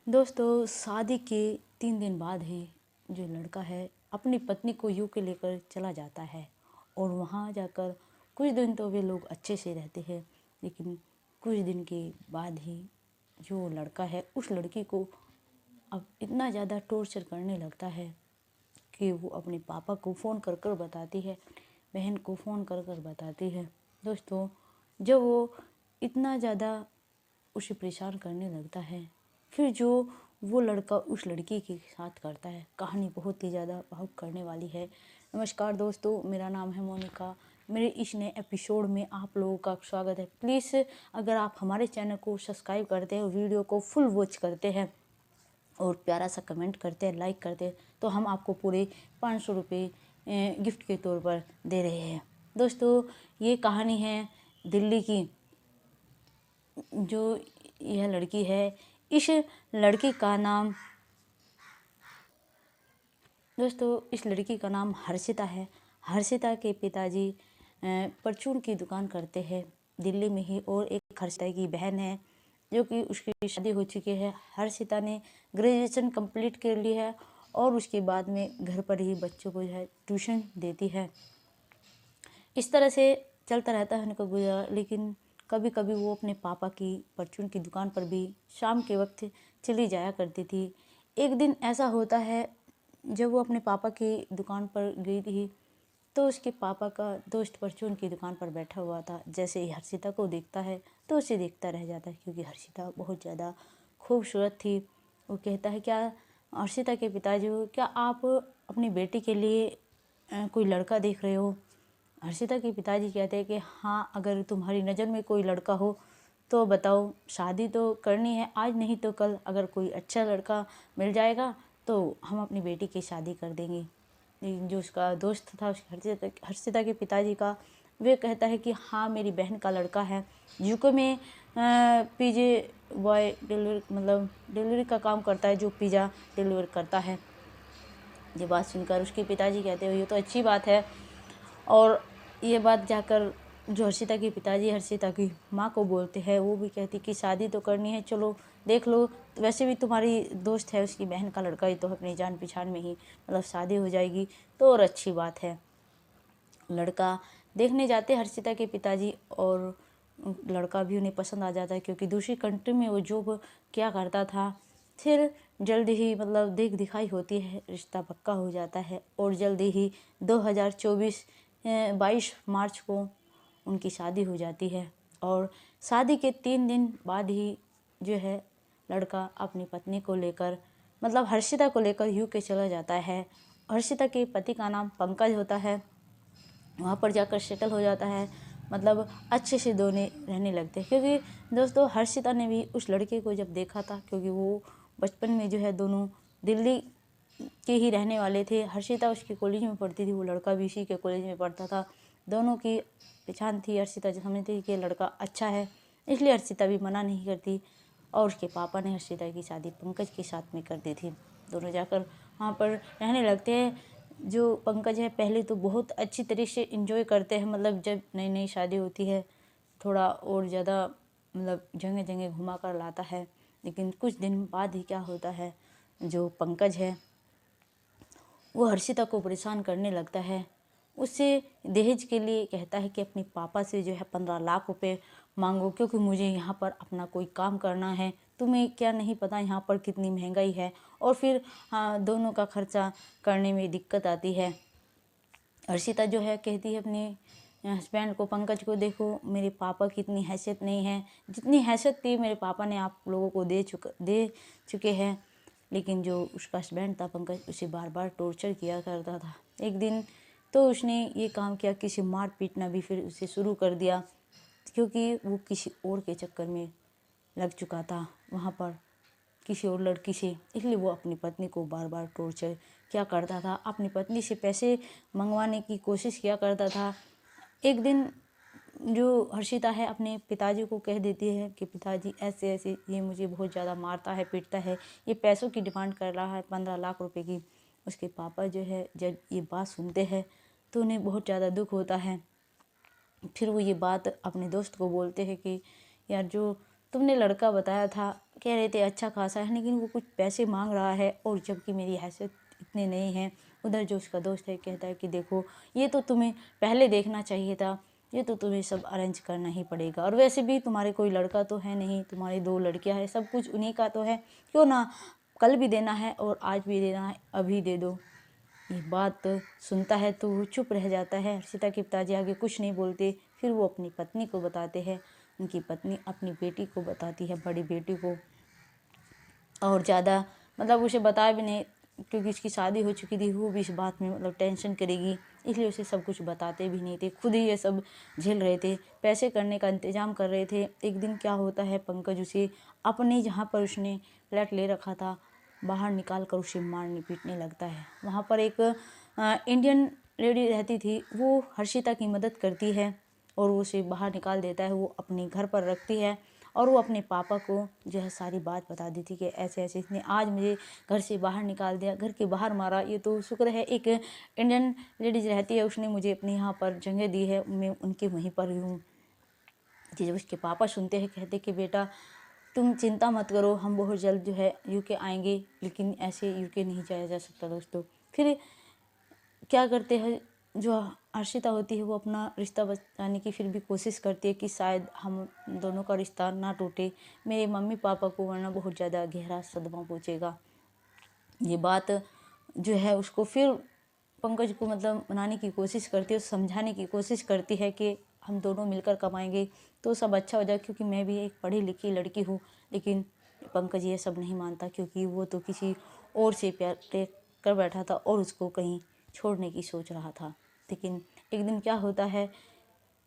दोस्तों, शादी के 3 दिन बाद ही जो लड़का है अपनी पत्नी को यूके लेकर चला जाता है। और वहाँ जाकर कुछ दिन तो वे लोग अच्छे से रहते हैं, लेकिन कुछ दिन के बाद ही जो लड़का है उस लड़की को अब इतना ज़्यादा टॉर्चर करने लगता है कि वो अपने पापा को फ़ोन कर कर बताती है, बहन को फ़ोन कर कर बताती है। दोस्तों, जब वो इतना ज़्यादा उसे परेशान करने लगता है, फिर जो वो लड़का उस लड़की के साथ करता है, कहानी बहुत ही ज़्यादा भावुक करने वाली है। नमस्कार दोस्तों, मेरा नाम है मोनिका। मेरे इस नए एपिसोड में आप लोगों का स्वागत है। प्लीज़ अगर आप हमारे चैनल को सब्सक्राइब करते हैं, वीडियो को फुल वॉच करते हैं और प्यारा सा कमेंट करते हैं, लाइक करते हैं, तो हम आपको पूरे 500 रुपये गिफ्ट के तौर पर दे रहे हैं। दोस्तों, ये कहानी है दिल्ली की। जो यह लड़की है, इस लड़की का नाम इस लड़की का नाम हर्षिता है। हर्षिता के पिताजी परचून की दुकान करते हैं दिल्ली में ही, और एक हर्षिता की बहन है जो कि उसकी शादी हो चुकी है। हर्षिता ने ग्रेजुएशन कंप्लीट कर ली है और उसके बाद में घर पर ही बच्चों को जो है ट्यूशन देती है। इस तरह से चलता रहता है उनका गुजारा। लेकिन कभी कभी वो अपने पापा की परचून की दुकान पर भी शाम के वक्त चली जाया करती थी। एक दिन ऐसा होता है जब वो अपने पापा की दुकान पर गई थी, तो उसके पापा का दोस्त परचून की दुकान पर बैठा हुआ था। जैसे ही हर्षिता को देखता है तो उसे देखता रह जाता है, क्योंकि हर्षिता बहुत ज़्यादा खूबसूरत थी। वो कहता है, क्या हर्षिता के पिताजी हो, क्या आप अपनी बेटी के लिए कोई लड़का देख रहे हो? हर्षिता के पिताजी कहते हैं कि हाँ, अगर तुम्हारी नज़र में कोई लड़का हो तो बताओ, शादी तो करनी है, आज नहीं तो कल। अगर कोई अच्छा लड़का मिल जाएगा तो हम अपनी बेटी की शादी कर देंगे। लेकिन जो उसका दोस्त था, हर्षिता के पिताजी का, वे कहता है कि हाँ, मेरी बहन का लड़का है, यूके में पीजे बॉय डिलीवरी का काम करता है, जो पिज़्ज़ा डिलीवर करता है। ये बात सुनकर उसके पिताजी कहते हैं, ये तो अच्छी बात है। और ये बात जाकर जो हर्षिता के पिताजी हर्षिता की माँ को बोलते हैं, वो भी कहती कि शादी तो करनी है, चलो देख लो। तो वैसे भी तुम्हारी दोस्त है, उसकी बहन का लड़का ही तो अपनी जान पहचान में ही शादी हो जाएगी, तो और अच्छी बात है। लड़का देखने जाते हर्षिता के पिताजी, और लड़का भी उन्हें पसंद आ जाता है, क्योंकि दूसरी कंट्री में वो जॉब क्या करता था। फिर जल्दी ही देख दिखाई होती है, रिश्ता पक्का हो जाता है, और जल्दी ही 2024 22 मार्च को उनकी शादी हो जाती है। और शादी के 3 दिन बाद ही जो है लड़का अपनी पत्नी को लेकर हर्षिता को लेकर यूके चला जाता है। हर्षिता के पति का नाम पंकज होता है। वहाँ पर जाकर सेटल हो जाता है, अच्छे से दोनों रहने लगते हैं। क्योंकि दोस्तों, हर्षिता ने भी उस लड़के को जब देखा था, क्योंकि वो बचपन में जो है दोनों दिल्ली के ही रहने वाले थे। हर्षिता उसके कॉलेज में पढ़ती थी, वो लड़का भी इसी के कॉलेज में पढ़ता था। दोनों की पहचान थी। हर्षिता जो समझती थी कि लड़का अच्छा है, इसलिए हर्षिता भी मना नहीं करती। और उसके पापा ने हर्षिता की शादी पंकज के साथ में कर दी थी। दोनों जाकर वहाँ पर रहने लगते हैं। जो पंकज है, पहले तो बहुत अच्छी तरीके से इंजॉय करते हैं। जब नई नई शादी होती है, थोड़ा और ज़्यादा जगह जगह घुमा कर लाता है। लेकिन कुछ दिन बाद ही क्या होता है, जो पंकज है वो हर्षिता को परेशान करने लगता है। उससे दहेज के लिए कहता है कि अपने पापा से जो है 15 लाख रुपए मांगो, क्योंकि मुझे यहाँ पर अपना कोई काम करना है। तुम्हें क्या नहीं पता यहाँ पर कितनी महंगाई है। और फिर हाँ, दोनों का खर्चा करने में दिक्कत आती है। हर्षिता जो है कहती है अपने हस्बैंड को, पंकज को, देखो मेरे पापा की इतनी हैसियत नहीं है, जितनी हैसियत थी मेरे पापा ने आप लोगों को दे चुके हैं। लेकिन जो उसका हस्बैंड था पंकज, उसे बार बार टॉर्चर किया करता था। एक दिन तो उसने ये काम किया, किसी मार पीटना भी फिर उसे शुरू कर दिया, क्योंकि वो किसी और के चक्कर में लग चुका था वहाँ पर, किसी और लड़की से। इसलिए वो अपनी पत्नी को बार बार टॉर्चर क्या करता था, अपनी पत्नी से पैसे मंगवाने की कोशिश किया करता था। एक दिन जो हर्षिता है अपने पिताजी को कह देती है कि पिताजी ऐसे ऐसे ये मुझे बहुत ज़्यादा मारता है, पीटता है, ये पैसों की डिमांड कर रहा है, 15 लाख रुपए की। उसके पापा जो है जब ये बात सुनते हैं तो उन्हें बहुत ज़्यादा दुख होता है। फिर वो ये बात अपने दोस्त को बोलते हैं कि यार, जो तुमने लड़का बताया था कह रहे थे अच्छा खासा है, लेकिन वो कुछ पैसे मांग रहा है, और जबकि मेरी हैसियत इतने नहीं है। उधर जो उसका दोस्त है कहता है कि देखो ये तो तुम्हें पहले देखना चाहिए था, ये तो तुम्हें सब अरेंज करना ही पड़ेगा, और वैसे भी तुम्हारे कोई लड़का तो है नहीं, तुम्हारी 2 लड़कियां हैं, सब कुछ उन्हीं का तो है, क्यों ना कल भी देना है और आज भी देना है, अभी दे दो। ये बात सुनता है तो वो चुप रह जाता है। हर्षिता के पिताजी आगे कुछ नहीं बोलते। फिर वो अपनी पत्नी को बताते हैं। उनकी पत्नी अपनी बेटी को बताती है, बड़ी बेटी को, और ज़्यादा मतलब उसे बताया भी नहीं, क्योंकि उसकी शादी हो चुकी थी। वो भी इस बात में मतलब टेंशन करेगी, इसलिए उसे सब कुछ बताते भी नहीं थे, खुद ही ये सब झेल रहे थे, पैसे करने का इंतजाम कर रहे थे। एक दिन क्या होता है, पंकज उसे अपने जहाँ पर उसने फ्लैट ले रखा था बाहर निकाल कर उसे मारने पीटने लगता है। वहाँ पर एक इंडियन लेडी रहती थी, वो हर्षिता की मदद करती है और वो उसे बाहर निकाल देता है। वो अपने घर पर रखती है और वो अपने पापा को जो है सारी बात बता दी थी कि ऐसे ऐसे इसने आज मुझे घर से बाहर निकाल दिया, घर के बाहर मारा। ये तो शुक्र है एक इंडियन लेडीज रहती है, उसने मुझे अपने यहाँ पर जगह दी है, मैं उनके वहीं पर हूँ। जब उसके पापा सुनते हैं, कहते कि बेटा तुम चिंता मत करो, हम बहुत जल्द जो है यूके आएंगे। लेकिन ऐसे यूके नहीं जाया जा सकता दोस्तों। फिर क्या करते हैं, जो हर्षिता होती है वो अपना रिश्ता बचाने की फिर भी कोशिश करती है कि शायद हम दोनों का रिश्ता ना टूटे, मेरे मम्मी पापा को वरना बहुत ज़्यादा गहरा सदमा पहुँचेगा। ये बात जो है उसको फिर पंकज को मतलब मनाने की कोशिश करती है, समझाने की कोशिश करती है कि हम दोनों मिलकर कमाएंगे तो सब अच्छा हो जाए, क्योंकि मैं भी एक पढ़ी लिखी लड़की हूँ। लेकिन पंकज ये सब नहीं मानता, क्योंकि वो तो किसी और से प्यार कर बैठा था और उसको कहीं छोड़ने की सोच रहा था। लेकिन एक दिन क्या होता है,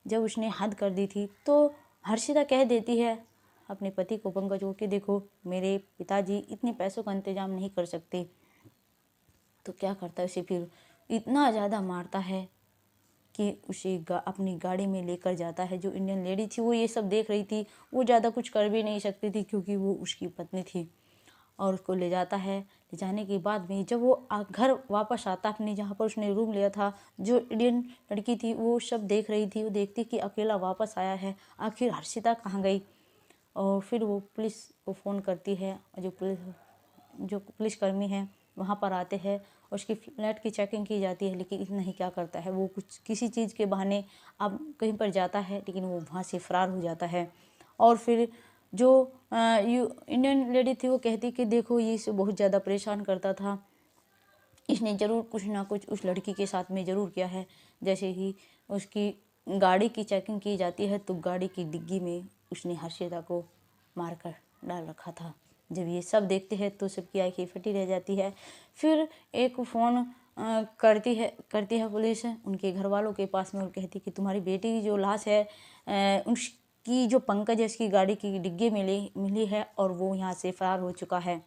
जब उसने हद कर दी थी तो हर्षिता कह देती है अपने पति को, पंकज को, कि देखो मेरे पिताजी इतने पैसों का इंतजाम नहीं कर सकते। तो क्या करता है, उसे फिर इतना ज़्यादा मारता है कि उसे अपनी गाड़ी में लेकर जाता है। जो इंडियन लेडी थी वो ये सब देख रही थी, वो ज़्यादा कुछ कर भी नहीं सकती थी क्योंकि वो उसकी पत्नी थी, और उसको ले जाता है। ले जाने के बाद में जब वो घर वापस आता अपने जहाँ पर उसने रूम लिया था, जो इंडियन लड़की थी वो सब देख रही थी। वो देखती कि अकेला वापस आया है, आखिर हर्षिता कहाँ गई। और फिर वो पुलिस को फ़ोन करती है, जो पुलिसकर्मी हैं वहाँ पर आते हैं, उसकी फ्लैट की चेकिंग की जाती है। लेकिन इतना ही क्या करता है, वो कुछ किसी चीज़ के बहाने अब कहीं पर जाता है, लेकिन वो वहाँ से फरार हो जाता है। और फिर जो इंडियन लेडी थी वो कहती कि देखो ये इसे बहुत ज़्यादा परेशान करता था, इसने ज़रूर कुछ ना कुछ उस लड़की के साथ में ज़रूर किया है। जैसे ही उसकी गाड़ी की चेकिंग की जाती है तो गाड़ी की डिग्गी में उसने हर्षिता को मारकर डाल रखा था। जब ये सब देखते हैं तो सबकी आंखें फटी रह जाती है। फिर एक फ़ोन करती है पुलिस उनके घर वालों के पास में, और कहती कि तुम्हारी बेटी की जो लाश है उसकी जो पंकज है उसकी गाड़ी की डिग्गी मिली है और वो यहाँ से फरार हो चुका है,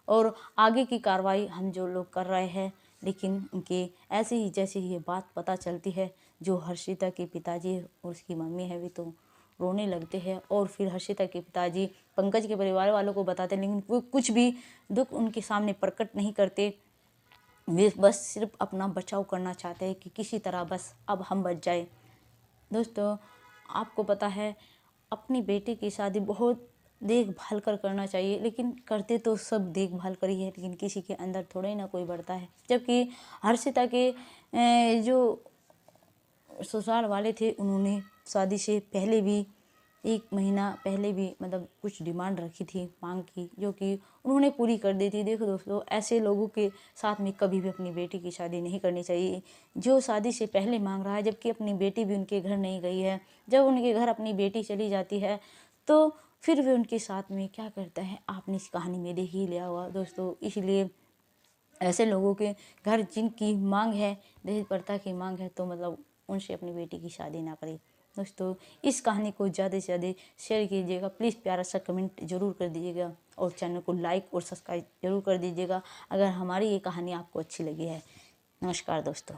और आगे की कार्रवाई हम जो लोग कर रहे हैं। लेकिन उनके ऐसे ही जैसे ही ये बात पता चलती है, जो हर्षिता के पिताजी और उसकी मम्मी है वे तो रोने लगते हैं। और फिर हर्षिता के पिताजी पंकज के परिवार वालों को बताते हैं, लेकिन वो कुछ भी दुख उनके सामने प्रकट नहीं करते। वे बस सिर्फ अपना बचाव करना चाहते हैं कि किसी तरह बस अब हम बच जाए। दोस्तों आपको पता है अपनी बेटी की शादी बहुत देखभाल कर करना चाहिए, लेकिन करते तो सब देखभाल कर ही है, लेकिन किसी के अंदर थोड़ा ही ना कोई बढ़ता है। जबकि हर्षिता के जो ससुराल वाले थे उन्होंने शादी से पहले भी 1 महीना पहले भी मतलब कुछ डिमांड रखी थी, मांग की, जो कि उन्होंने पूरी कर दी थी। देखो दोस्तों ऐसे लोगों के साथ में कभी भी अपनी बेटी की शादी नहीं करनी चाहिए, जो शादी से पहले मांग रहा है जबकि अपनी बेटी भी उनके घर नहीं गई है। जब उनके घर अपनी बेटी चली जाती है तो फिर वे उनके साथ में क्या करता है, आपने इस कहानी में देख ही लिया हुआ दोस्तों। इसलिए ऐसे लोगों के घर जिनकी मांग है, दहेज प्रथा की मांग है, तो मतलब उनसे अपनी बेटी की शादी ना करें। दोस्तों इस कहानी को ज़्यादा से ज़्यादा शेयर कीजिएगा, प्लीज़ प्यारा सा कमेंट जरूर कर दीजिएगा और चैनल को लाइक और सब्सक्राइब जरूर कर दीजिएगा अगर हमारी ये कहानी आपको अच्छी लगी है। नमस्कार दोस्तों।